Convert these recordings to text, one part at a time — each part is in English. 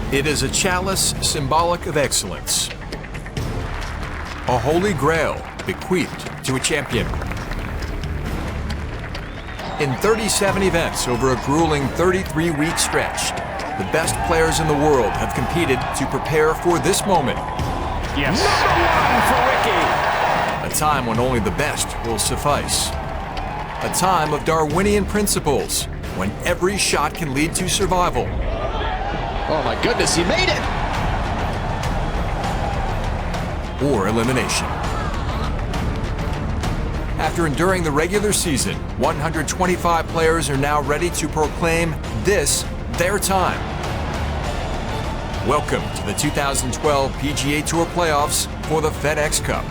It is a chalice symbolic of excellence, a holy grail bequeathed to a champion. In 37 events over a grueling 33-week stretch, the best players in the world have competed to prepare for this moment. Yes. Number 1 for Ricky. A time when only the best will suffice. A time of Darwinian principles, when every shot can lead to survival. Oh my goodness, he made it! Or elimination. After enduring the regular season, 125 players are now ready to proclaim this their time. Welcome to the 2012 PGA Tour Playoffs for the FedExCup.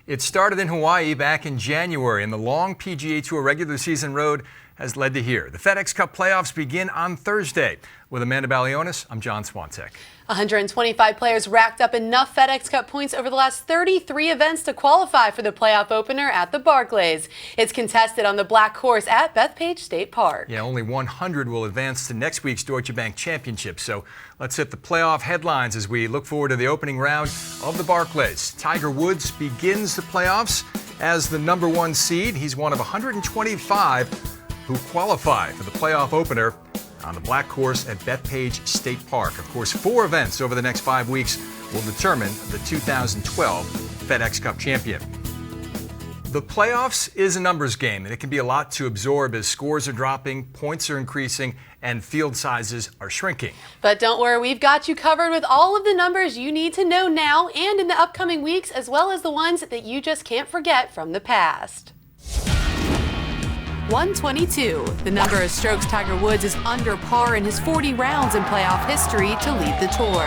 It started in Hawaii back in January, and the long PGA Tour regular season road has led to here. The FedExCup Playoffs begin on Thursday. With Amanda Balionis, I'm John Swantek. 125 players racked up enough FedExCup points over the last 33 events to qualify for the playoff opener at the Barclays. It's contested on the black course at Bethpage State Park. Yeah, only 100 will advance to next week's Deutsche Bank Championship. So let's hit the playoff headlines as we look forward to the opening round of the Barclays. Tiger Woods begins the playoffs as the number 1 seed. He's one of 125 who qualify for the playoff opener on the black course at Bethpage State Park. Of course, 4 events over the next 5 weeks will determine the 2012 FedExCup champion. The playoffs is a numbers game, and it can be a lot to absorb as scores are dropping, points are increasing, and field sizes are shrinking. But don't worry, we've got you covered with all of the numbers you need to know now and in the upcoming weeks, as well as the ones that you just can't forget from the past. 122, the number of strokes Tiger Woods is under par in his 40 rounds in playoff history to lead the tour.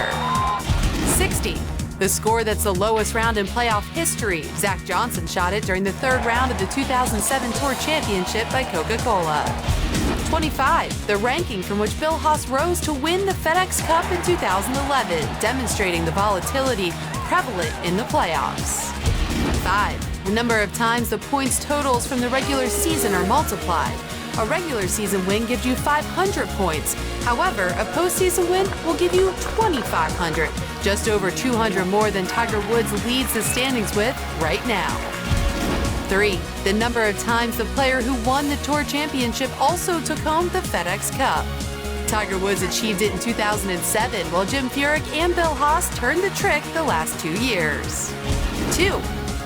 60, the score that's the lowest round in playoff history. Zach Johnson shot it during the 3rd round of the 2007 Tour Championship by Coca-Cola. 25, the ranking from which Bill Haas rose to win the FedExCup in 2011, demonstrating the volatility prevalent in the playoffs. 5, the number of times the points totals from the regular season are multiplied. A regular season win gives you 500 points. However, a postseason win will give you 2,500, just over 200 more than Tiger Woods leads the standings with right now. 3, the number of times the player who won the Tour Championship also took home the FedExCup. Tiger Woods achieved it in 2007, while Jim Furyk and Bill Haas turned the trick the last 2 years. 2,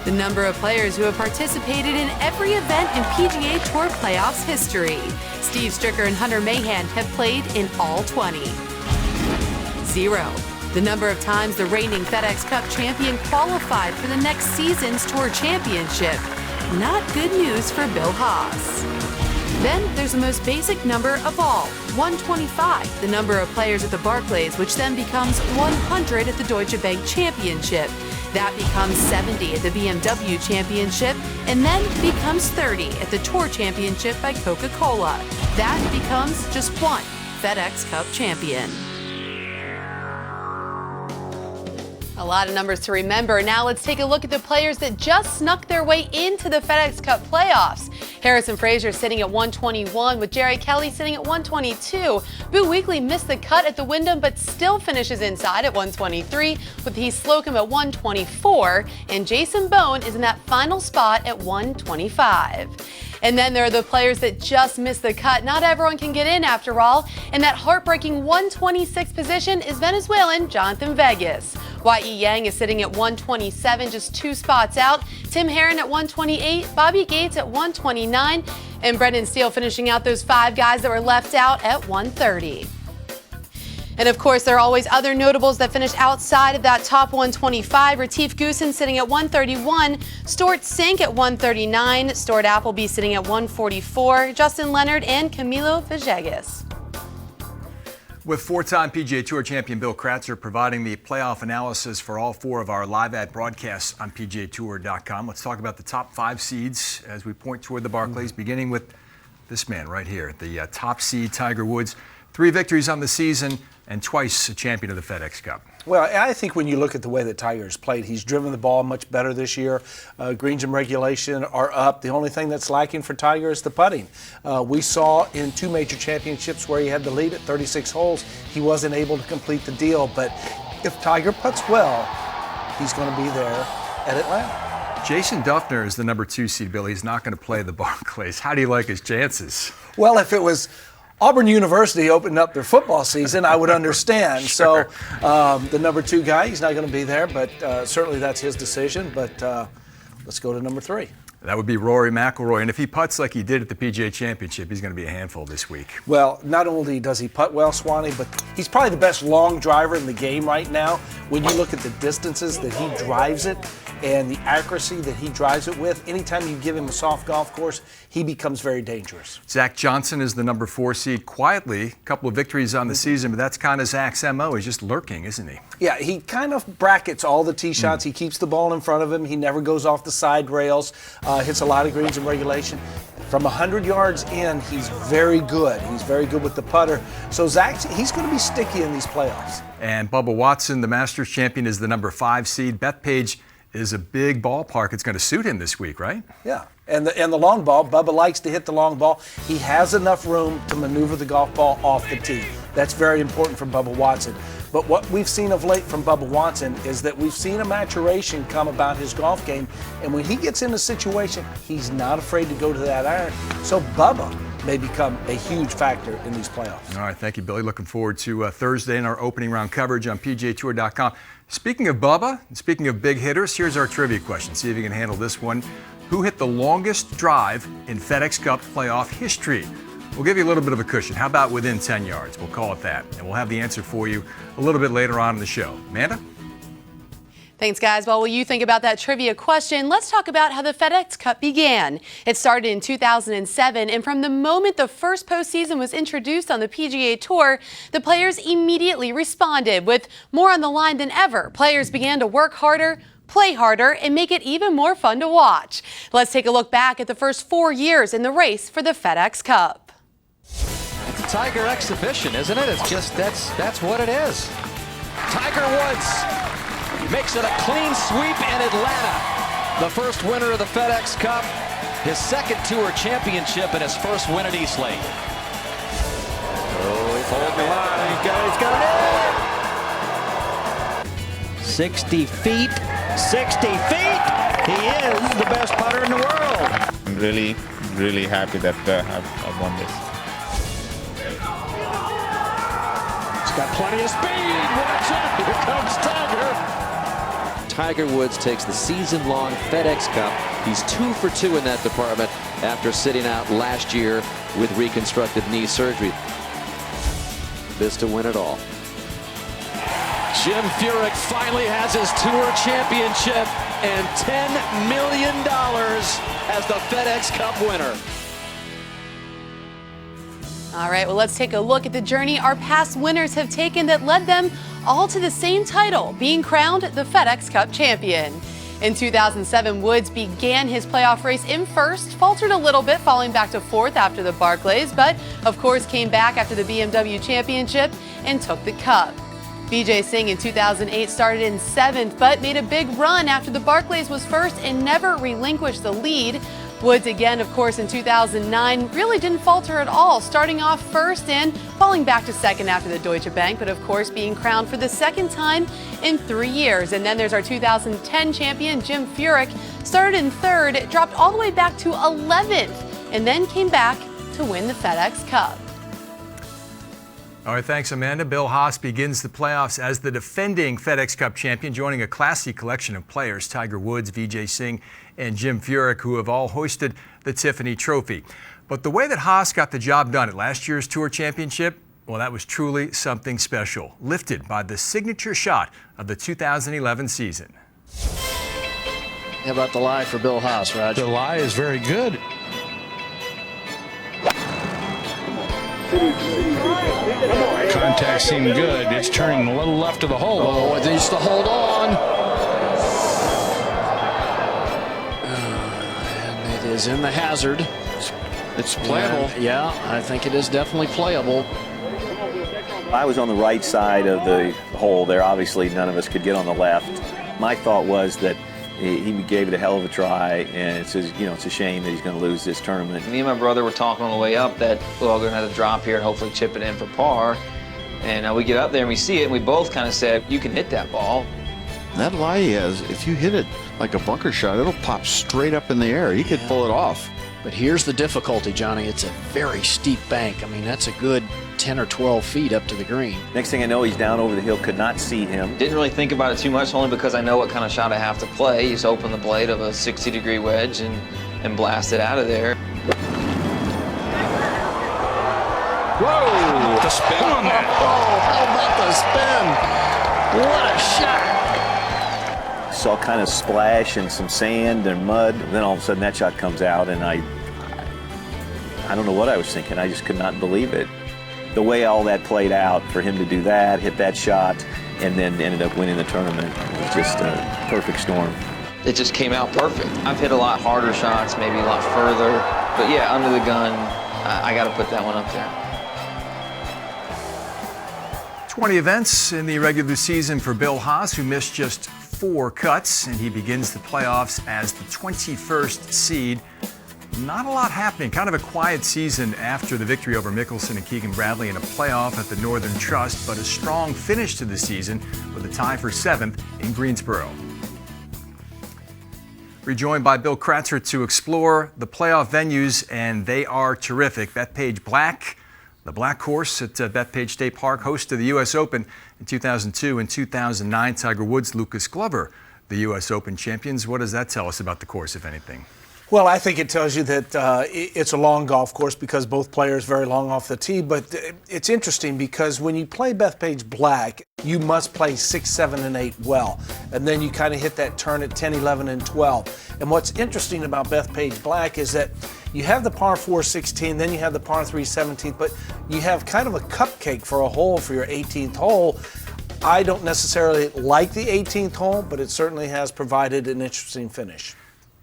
the number of players who have participated in every event in PGA Tour Playoffs history. Steve Stricker and Hunter Mahan have played in all 20. 0, the number of times the reigning FedExCup champion qualified for the next season's Tour Championship. Not good news for Bill Haas. Then there's the most basic number of all, 125, the number of players at the Barclays, which then becomes 100 at the Deutsche Bank Championship. That becomes 70 at the BMW Championship, and then becomes 30 at the Tour Championship by Coca-Cola. That becomes just 1 FedExCup champion. A lot of numbers to remember. Now let's take a look at the players that just snuck their way into the FedExCup playoffs. Harrison Frazier sitting at 121, with Jerry Kelly sitting at 122. Boo Weekley missed the cut at the Wyndham, but still finishes inside at 123, with Heath Slocum at 124, and Jason Bone is in that final spot at 125. And then there are the players that just missed the cut. Not everyone can get in after all. And that heartbreaking 126th position is Venezuelan Jonathan Vegas. Y.E. Yang is sitting at 127, just 2 spots out. Tim Herron at 128, Bobby Gates at 129, and Brendan Steele finishing out those 5 guys that were left out at 130. And of course, there are always other notables that finish outside of that top 125. Retief Goosen sitting at 131, Stuart Sink at 139, Stuart Appleby sitting at 144, Justin Leonard and Camilo Villegas. With 4-time PGA Tour champion Bill Kratzert providing the playoff analysis for all 4 of our live ad broadcasts on PGAtour.com. Let's talk about the top 5 seeds as we point toward the Barclays, beginning with this man right here, the top seed Tiger Woods. 3 victories on the season and twice a champion of the FedEx Cup. Well, I think when you look at the way that Tiger's played, he's driven the ball much better this year. Greens and regulation are up. The only thing that's lacking for Tiger is the putting. We saw in 2 major championships where he had the lead at 36 holes, he wasn't able to complete the deal. But if Tiger putts well, he's going to be there at Atlanta. Jason Duffner is the number 2 seed, Bill. He's not going to play the Barclays. How do you like his chances? Well, if it was Auburn University opened up their football season, I would understand. Sure. So the number 2 guy, he's not going to be there, but certainly that's his decision. But let's go to number 3. That would be Rory McIlroy. And if he putts like he did at the PGA Championship, he's going to be a handful this week. Well, not only does he putt well, Swanee, but he's probably the best long driver in the game right now. When you look at the distances that he drives it and the accuracy that he drives it with, anytime you give him a soft golf course, he becomes very dangerous. Zach Johnson is the number 4 seed. Quietly, a couple of victories on the season, but that's kind of Zach's MO. He's just lurking, isn't he? Yeah, he kind of brackets all the tee shots. He keeps the ball in front of him. He never goes off the side rails. Hits a lot of greens in regulation. From 100 yards in, he's very good. He's very good with the putter. So Zach, he's going to be sticky in these playoffs. And Bubba Watson, the Masters champion, is the number 5 seed. Bethpage is a big ballpark. It's going to suit him this week, right? Yeah, and the long ball, Bubba likes to hit the long ball. He has enough room to maneuver the golf ball off the tee. That's very important for Bubba Watson. But what we've seen of late from Bubba Watson is that we've seen a maturation come about his golf game, and when he gets in a situation, he's not afraid to go to that iron. So Bubba may become a huge factor in these playoffs. All right, thank you, Billy. Looking forward to Thursday in our opening round coverage on PGATour.com. Speaking of Bubba, and speaking of big hitters, here's our trivia question. See if you can handle this one. Who hit the longest drive in FedEx Cup playoff history? We'll give you a little bit of a cushion. How about within 10 yards? We'll call it that. And we'll have the answer for you a little bit later on in the show. Amanda? Thanks, guys. While you think about that trivia question, let's talk about how the FedEx Cup began. It started in 2007, and from the moment the first postseason was introduced on the PGA Tour, the players immediately responded. With more on the line than ever, players began to work harder, play harder, and make it even more fun to watch. Let's take a look back at the first 4 years in the race for the FedEx Cup. It's a Tiger exhibition, isn't it? It's just, that's what it is. Tiger Woods makes it a clean sweep in Atlanta. The first winner of the FedEx Cup, his second tour championship, and his first win at East Lake. Oh, he's holding the line. He's got it in. 60 feet. 60 feet. He is the best putter in the world. I'm really happy that I've won this. He's got plenty of speed. Watch out. Here comes Tiger. Tiger Woods takes the season-long FedEx Cup. He's 2 for 2 in that department after sitting out last year with reconstructive knee surgery. This to win it all. Jim Furyk finally has his tour championship and $10 million as the FedEx Cup winner. All right, well, let's take a look at the journey our past winners have taken that led them all to the same title, being crowned the FedEx Cup champion. In 2007, Woods began his playoff race in first, faltered a little bit, falling back to 4th after the Barclays, but of course came back after the BMW Championship and took the Cup. Vijay Singh in 2008 started in 7th, but made a big run after the Barclays was first and never relinquished the lead. Woods again, of course, in 2009 really didn't falter at all, starting off first and falling back to 2nd after the Deutsche Bank, but of course being crowned for the 2nd time in 3 years. And then there's our 2010 champion, Jim Furyk, started in 3rd, dropped all the way back to 11th, and then came back to win the FedEx Cup. All right, thanks, Amanda. Bill Haas begins the playoffs as the defending FedEx Cup champion, joining a classy collection of players, Tiger Woods, Vijay Singh, and Jim Furyk, who have all hoisted the Tiffany Trophy. But the way that Haas got the job done at last year's Tour Championship, well, that was truly something special, lifted by the signature shot of the 2011 season. How about the lie for Bill Haas, Roger? The lie is very good. Contact seemed good. It's turning a little left of the hole. Oh, it needs to hold on. And it is in the hazard. It's playable. Yeah, I think it is definitely playable. I was on the right side of the hole there. Obviously, none of us could get on the left. My thought was that he gave it a hell of a try, and it's a shame that he's going to lose this tournament. Me and my brother were talking on the way up that we're all going to have to drop here and hopefully chip it in for par. And we get up there and we see it, and we both kind of said, you can hit that ball. That lie he has, if you hit it like a bunker shot, it'll pop straight up in the air. He could pull it off. But here's the difficulty, Johnny. It's a very steep bank. I mean, that's a good 10 or 12 feet up to the green. Next thing I know, he's down over the hill, could not see him. Didn't really think about it too much, only because I know what kind of shot I have to play. You just open the blade of a 60-degree wedge and blast it out of there. Whoa! The spin on that. Oh, how about the spin? What a shot! Saw kind of splash and some sand and mud. And then all of a sudden that shot comes out, and I don't know what I was thinking. I just could not believe it. The way all that played out, for him to do that, hit that shot, and then ended up winning the tournament, it was just a perfect storm. It just came out perfect. I've hit a lot harder shots, maybe a lot further. But yeah, under the gun, I got to put that one up there. 20 events in the regular season for Bill Haas, who missed just 4 cuts, and he begins the playoffs as the 21st seed. Not a lot happening, kind of a quiet season after the victory over Mickelson and Keegan Bradley in a playoff at the Northern Trust, but a strong finish to the season with a tie for 7th in Greensboro. Rejoined by Bill Kratzert to explore the playoff venues, and they are terrific. Bethpage Black, the Black Course at Bethpage State Park, host of the U.S. Open in 2002 and 2009. Tiger Woods, Lucas Glover, the U.S. Open champions. What does that tell us about the course, if anything? Well, I think it tells you that it's a long golf course because both players very long off the tee. But it's interesting because when you play Bethpage Black, you must play 6, 7, and 8 well. And then you kind of hit that turn at 10, 11, and 12. And what's interesting about Bethpage Black is that you have the par 4 16, then you have the par 3 17th, but you have kind of a cupcake for a hole for your 18th hole. I don't necessarily like the 18th hole, but it certainly has provided an interesting finish.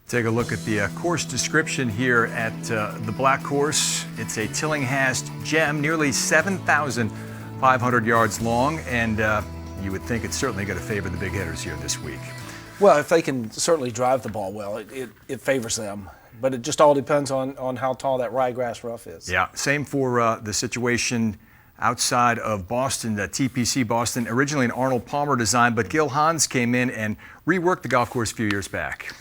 Take a look at the course description here at the Black Course. It's a Tillinghast gem, nearly 7,500 yards long, and you would think it's certainly going to favor the big hitters here this week. Well, if they can certainly drive the ball well, it favors them. But it just all depends on how tall that ryegrass rough is. Yeah, same for the situation outside of Boston, TPC Boston, originally an Arnold Palmer design, but Gil Hans came in and reworked the golf course a few years back.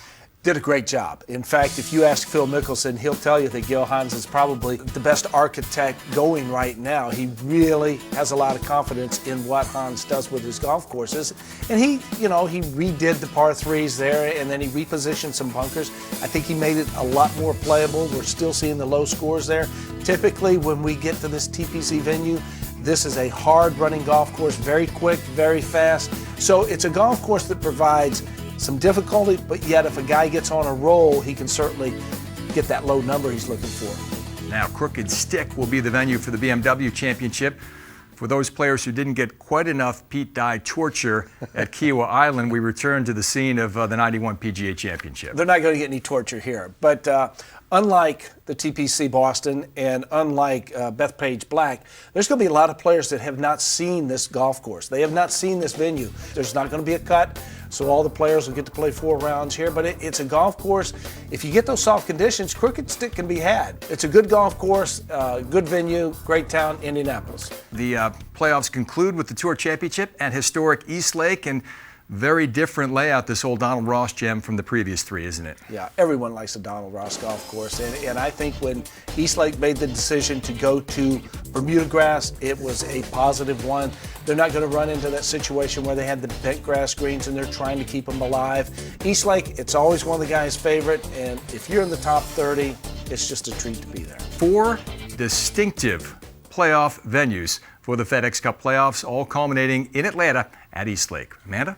Did a great job. In fact, if you ask Phil Mickelson, he'll tell you that Gil Hans is probably the best architect going right now. He really has a lot of confidence in what Hans does with his golf courses. And he redid the par 3s there, and then he repositioned some bunkers. I think he made it a lot more playable. We're still seeing the low scores there. Typically, when we get to this TPC venue, this is a hard-running golf course, very quick, very fast. So it's a golf course that provides some difficulty, but yet if a guy gets on a roll, he can certainly get that low number he's looking for. Now, Crooked Stick will be the venue for the BMW Championship. For those players who didn't get quite enough Pete Dye torture at Kiowa Island, we return to the scene of the 91 PGA Championship. They're not going to get any torture here, but unlike the TPC Boston and unlike Bethpage Black, there's going to be a lot of players that have not seen this golf course. They have not seen this venue. There's not going to be a cut, so all the players will get to play 4 rounds here, but it's a golf course. If you get those soft conditions, Crooked Stick can be had. It's a good golf course, good venue, great town, Indianapolis. The playoffs conclude with the Tour Championship at historic East Lake, and very different layout, this old Donald Ross gem from the previous 3, isn't it? Yeah, everyone likes a Donald Ross golf course, and I think when East Lake made the decision to go to Bermuda grass, it was a positive one. They're not going to run into that situation where they had the bent grass greens and they're trying to keep them alive. East Lake, it's always one of the guys' favorite, and if you're in the top 30, it's just a treat to be there. 4 distinctive playoff venues for the FedExCup Playoffs, all culminating in Atlanta at East Lake. Amanda?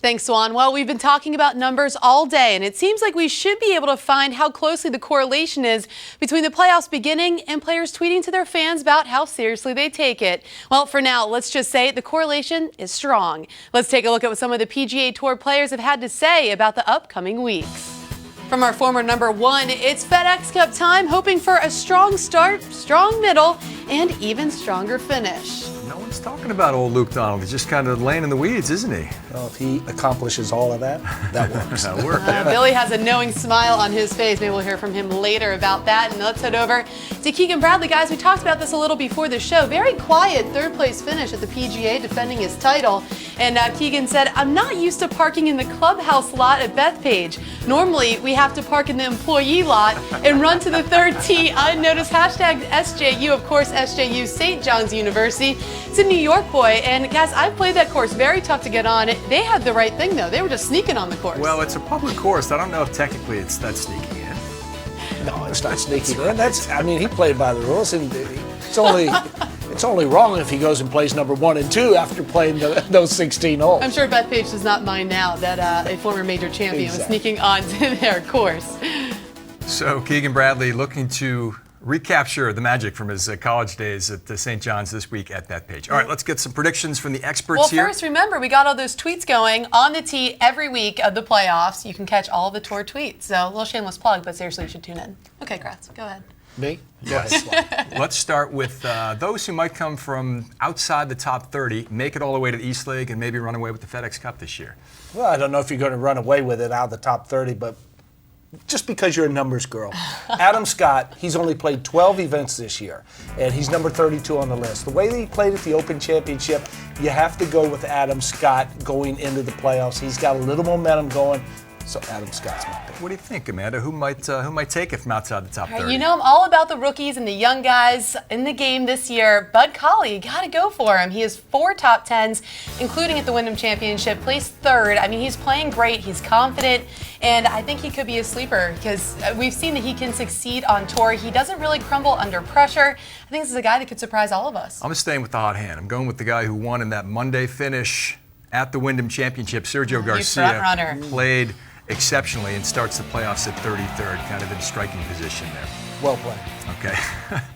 Thanks, Swan. Well, we've been talking about numbers all day, and it seems like we should be able to find how closely the correlation is between the playoffs beginning and players tweeting to their fans about how seriously they take it. Well, for now, let's just say the correlation is strong. Let's take a look at what some of the PGA Tour players have had to say about the upcoming weeks. From our former number 1, it's FedExCup time, hoping for a strong start, strong middle, and even stronger finish. No Talking about old Luke Donald, he's just kind of laying in the weeds, isn't he? Well, if he accomplishes all of that, that works. That'll work, yeah. Billy has a knowing smile on his face. Maybe we'll hear from him later about that. And let's head over to Keegan Bradley. Guys, we talked about this a little before the show. Very quiet third place finish at the PGA, defending his title. And Keegan said, I'm not used to parking in the clubhouse lot at Bethpage. Normally, we have to park in the employee lot and run to the third tee unnoticed. Hashtag SJU, of course, SJU, St. John's University. It's a New York boy. And guys, I played that course. Very tough to get on. They had the right thing, though. They were just sneaking on the course. Well, it's a public course. I don't know if technically it's that sneaking in. No, it's not sneaking in. He played by the rules, and it's only wrong if he goes and plays number 1 and 2 after playing those 16 holes. I'm sure Bethpage does not mind now that a former major champion was sneaking onto their course. So Keegan Bradley looking to recapture the magic from his college days at St. John's this week at Bethpage. All right, let's get some predictions from the experts here. Well, first, remember, we got all those tweets going on the tee every week of the playoffs. You can catch all of the tour tweets. So a little shameless plug, but seriously, you should tune in. Okay, Kratz, go ahead. Me? Yes. Let's start with those who might come from outside the top 30, make it all the way to the East League, and maybe run away with the FedEx Cup this year. Well, I don't know if you're going to run away with it out of the top 30, but just because you're a numbers girl. Adam Scott, he's only played 12 events this year, and he's number 32 on the list. The way that he played at the Open Championship, you have to go with Adam Scott going into the playoffs. He's got a little momentum going, so Adam Scott's my pick. What do you think, Amanda? Who might take it from outside the top 30? You know, I'm all about the rookies and the young guys in the game this year. Bud Colley, you got to go for him. He has 4 top 10s, including at the Wyndham Championship, placed 3rd. I mean, he's playing great. He's confident, and I think he could be a sleeper because we've seen that he can succeed on tour. He doesn't really crumble under pressure. I think this is a guy that could surprise all of us. I'm staying with the hot hand. I'm going with the guy who won in that Monday finish at the Wyndham Championship. Sergio Garcia played exceptionally and starts the playoffs at 33rd, kind of in striking position there. Well played. Okay.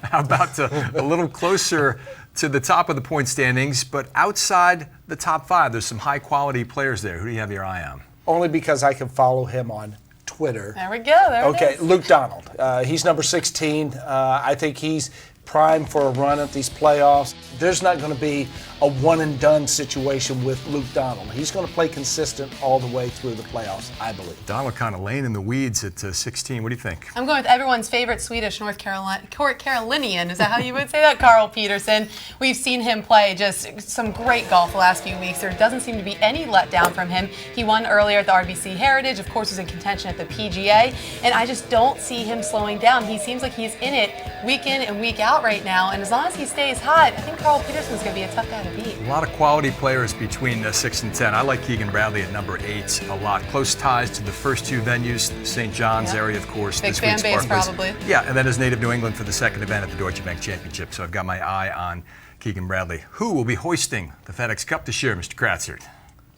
How about a little closer to the top of the point standings, but outside the top 5? There's some high-quality players there. Who do you have your eye on? Only because I can follow him on Twitter. There we go. Okay, Luke Donald. He's number 16. I think he's primed for a run at these playoffs. There's not going to be a one-and-done situation with Luke Donald. He's going to play consistent all the way through the playoffs, I believe. Donald kind of laying in the weeds at 16. What do you think? I'm going with everyone's favorite Swedish North Carolinian. Is that how you would say that? Carl Peterson. We've seen him play just some great golf the last few weeks. There doesn't seem to be any letdown from him. He won earlier at the RBC Heritage. Of course, was in contention at the PGA. And I just don't see him slowing down. He seems like he's in it week in and week out right now. And as long as he stays hot, I think Carl Peterson's going to be a tough guy to beat. A lot of quality players between 6 and 10. I like Keegan Bradley at number 8 a lot. Close ties to the first 2 venues, the St. John's area, of course. Big this fan week's base, Barclays. probably. Yeah, and then his native New England for the second event at the Deutsche Bank Championship. So I've got my eye on Keegan Bradley. Who will be hoisting the FedEx Cup this year, Mr. Kratzert?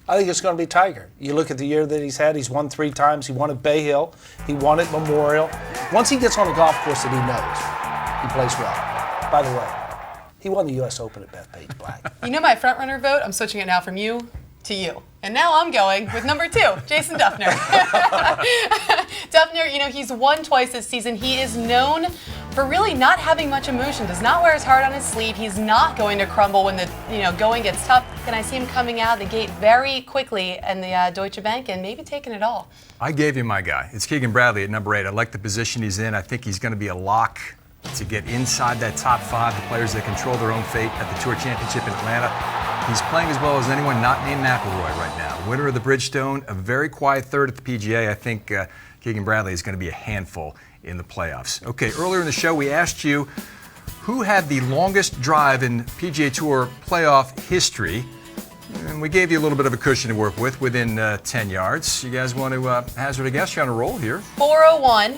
I think it's going to be Tiger. You look at the year that he's had. He's won 3 times. He won at Bay Hill. He won at Memorial. Once he gets on a golf course that he knows, he plays well. By the way, he won the U.S. Open at Bethpage Black. You know my front-runner vote? I'm switching it now from you to you. And now I'm going with number 2, Jason Duffner. Duffner, you know, he's won twice this season. He is known for really not having much emotion, does not wear his heart on his sleeve. He's not going to crumble when the going gets tough. And I see him coming out of the gate very quickly in the Deutsche Bank and maybe taking it all. I gave you my guy. It's Keegan Bradley at number 8. I like the position he's in. I think he's going to be a lock to get inside that top 5, the players that control their own fate at the Tour Championship in Atlanta. He's playing as well as anyone not named McIlroy right now. Winner of the Bridgestone, a very quiet 3rd at the PGA. I think Keegan Bradley is going to be a handful in the playoffs. Okay, earlier in the show we asked you who had the longest drive in PGA Tour playoff history. And we gave you a little bit of a cushion to work with within 10 yards. You guys want to hazard a guess? You're on a roll here. 401,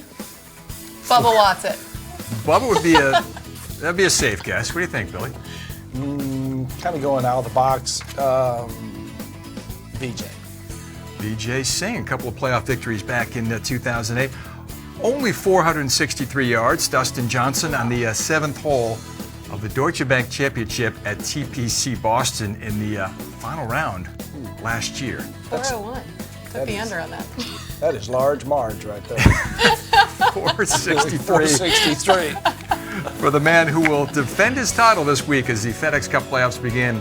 Bubba Watson. Bubba would be that'd be a safe guess. What do you think, Billy? Kind of going out of the box. VJ. VJ Singh, a couple of playoff victories back in 2008. Only 463 yards. Dustin Johnson on the 7th hole of the Deutsche Bank Championship at TPC Boston in the final round last year. 401. Could be under on that. That is large marge right there. 463. 463. For the man who will defend his title this week as the FedExCup Playoffs begin,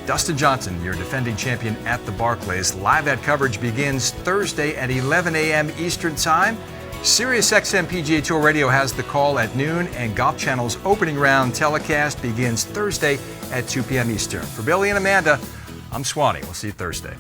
Dustin Johnson, your defending champion at the Barclays. Live that coverage begins Thursday at 11 a.m. Eastern Time. SiriusXM PGA Tour Radio has the call at noon, and Golf Channel's opening round telecast begins Thursday at 2 p.m. Eastern. For Billy and Amanda, I'm Swanee. We'll see you Thursday.